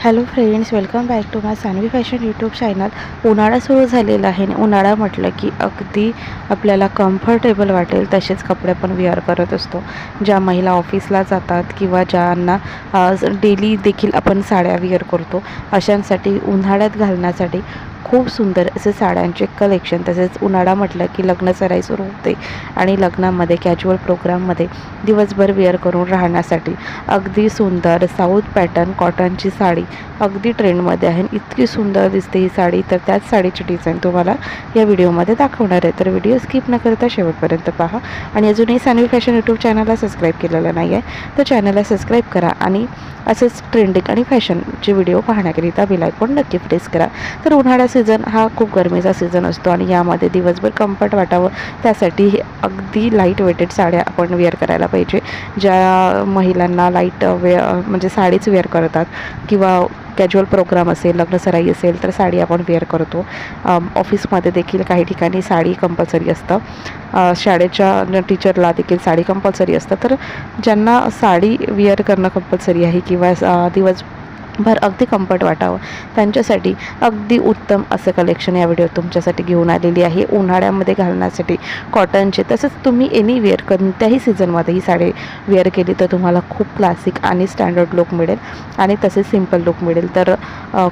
Hello friends, welcome back to my Sanvi fashion YouTube channel. उन्हाळा सुरू झालेला आहे आणि उन्हाळा म्हटलं की अगदी आपल्याला कम्फर्टेबल वाटेल तसेच कपडे पण वेअर करत असतो. ज्या महिला ऑफिसला जातात किंवा ज्यांना डेली देखील आपण साड्या वेअर करतो, अशांसाठी उन्हाळ्यात घालण्यासाठी खूप सुंदर असे साड्यांचे कलेक्शन. तसेच उन्हाळा म्हटलं की लग्न सराई सुरू होते आणि लग्नामध्ये कॅज्युअल प्रोग्राममध्ये दिवसभर वेअर करून राहण्यासाठी अगदी सुंदर साऊथ पॅटर्न कॉटनची साडी अगदी ट्रेंडमध्ये आहे. इतकी सुंदर दिसते ही साडी, तर त्याच साडीची डिझाईन तुम्हाला या व्हिडिओमध्ये दाखवणार आहे. तर व्हिडिओ स्किप न करता शेवटपर्यंत पहा आणि अजूनही सानवी फॅशन यूट्यूब चॅनलला सबस्क्राईब केलेलं नाही आहे तर चॅनलला सबस्क्राईब करा आणि असेच ट्रेंडिंग आणि फॅशनचे व्हिडिओ पाहण्याकरिता बेल आयकॉन नक्की प्रेस करा. तर उन्हाळा सीझन हा खूप गरमीचा सीझन असतो आणि यामध्ये दिवसभर कम्फर्ट वाटावं त्यासाठी अगदी लाईट वेटेड साड्या आपण वेअर करायला पाहिजे. ज्या महिलांना लाईट म्हणजे साडीच वेअर करतात किंवा कॅज्युअल प्रोग्राम असेल, लग्न सराई असेल तर साडी आपण वेअर करतो. ऑफिसमध्ये देखील काही ठिकाणी साडी कंपल्सरी असतं. शाळेच्या टीचरला देखील साडी कंपल्सरी असतं. तर ज्यांना साडी वेअर करणं कंपल्सरी आहे किंवा दिवसभर अगदी कम्फर्ट वाटावं त्यांच्यासाठी अगदी उत्तम असं कलेक्शन या व्हिडिओत तुमच्यासाठी घेऊन आलेली आहे. उन्हाळ्यामध्ये घालण्यासाठी कॉटनचे, तसंच तुम्ही एनीवेअर कोणत्याही सीझनमध्ये ही साडी वेअर केली तर तुम्हाला खूप क्लासिक आणि स्टँडर्ड लुक मिळेल आणि तसेच सिम्पल लुक मिळेल. तर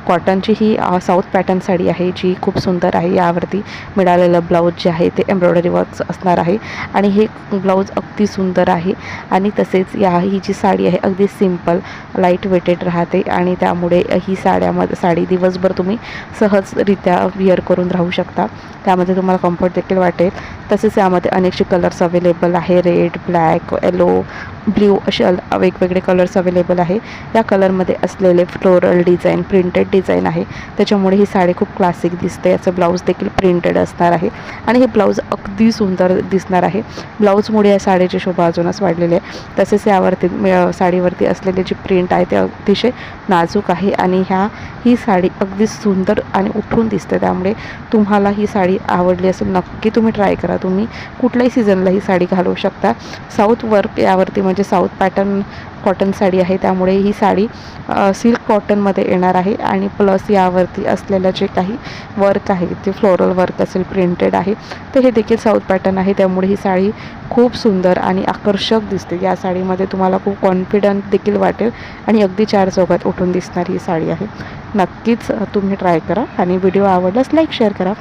कॉटनची ही साऊथ पॅटर्न साडी आहे जी खूप सुंदर आहे. यावरती मिळालेलं ब्लाऊज जे आहे ते एम्ब्रॉयडरी वर्क्स असणार आहे आणि हे ब्लाऊज अगदी सुंदर आहे आणि तसेच ही जी साडी आहे अगदी सिम्पल लाईट वेटेड राहते आणि त्यामुळे ही साडी दिवसभर तुम्ही सहजरित्या वेअर करून राहू शकता. त्यामध्ये तुम्हाला कम्फर्ट देखील वाटेल. तसेच यामध्ये अनेकसे कलर्स अवेलेबल आहे. रेड, ब्लॅक, येलो, ब्ल्यू असे वेगवेगळे कलर्स अवेलेबल आहे. या कलरमध्ये असलेले फ्लोरल डिझाईन प्रिंटेड डिझाईन आहे, त्याच्यामुळे ही साडी खूप क्लासिक दिसते. याचं ब्लाऊज देखील प्रिंटेड असणार आहे आणि हे ब्लाऊज अगदी सुंदर दिसणार आहे. ब्लाऊजमुळे या साडीची शोभा अजूनच वाढलेली आहे. तसेच यावरती साडीवरती असलेली जी प्रिंट आहे ते अतिशय नाजूक आहे आणि ही साडी अगदी सुंदर आणि उठून दिसते. त्यामुळे तुम्हाला ही साडी आवडली असेल नक्की तुम्ही ट्राय करा. तुम्ही कुठल्याही सीझनला ही साडी घालवू शकता. साऊथ वर्क यावरती म्हणजे साऊथ पॅटर्न कॉटन साडी आहे, त्यामुळे ही साडी सिल्क कॉटनमध्ये येणार आहे आणि प्लस यावरती असलेलं जे काही वर्क आहे ते फ्लोरल वर्क असेल, प्रिंटेड आहे, तर हे देखील साऊथ पॅटर्न आहे. त्यामुळे ही साडी खूप सुंदर आणि आकर्षक दिसते. या साडीमध्ये तुम्हाला खूप कॉन्फिडंट देखील वाटेल आणि अगदी चार चौघात उठून दिसणारी ही साडी आहे. नक्कीच तुम्ही ट्राय करा आणि व्हिडिओ आवडल्यास लाईक शेअर करा.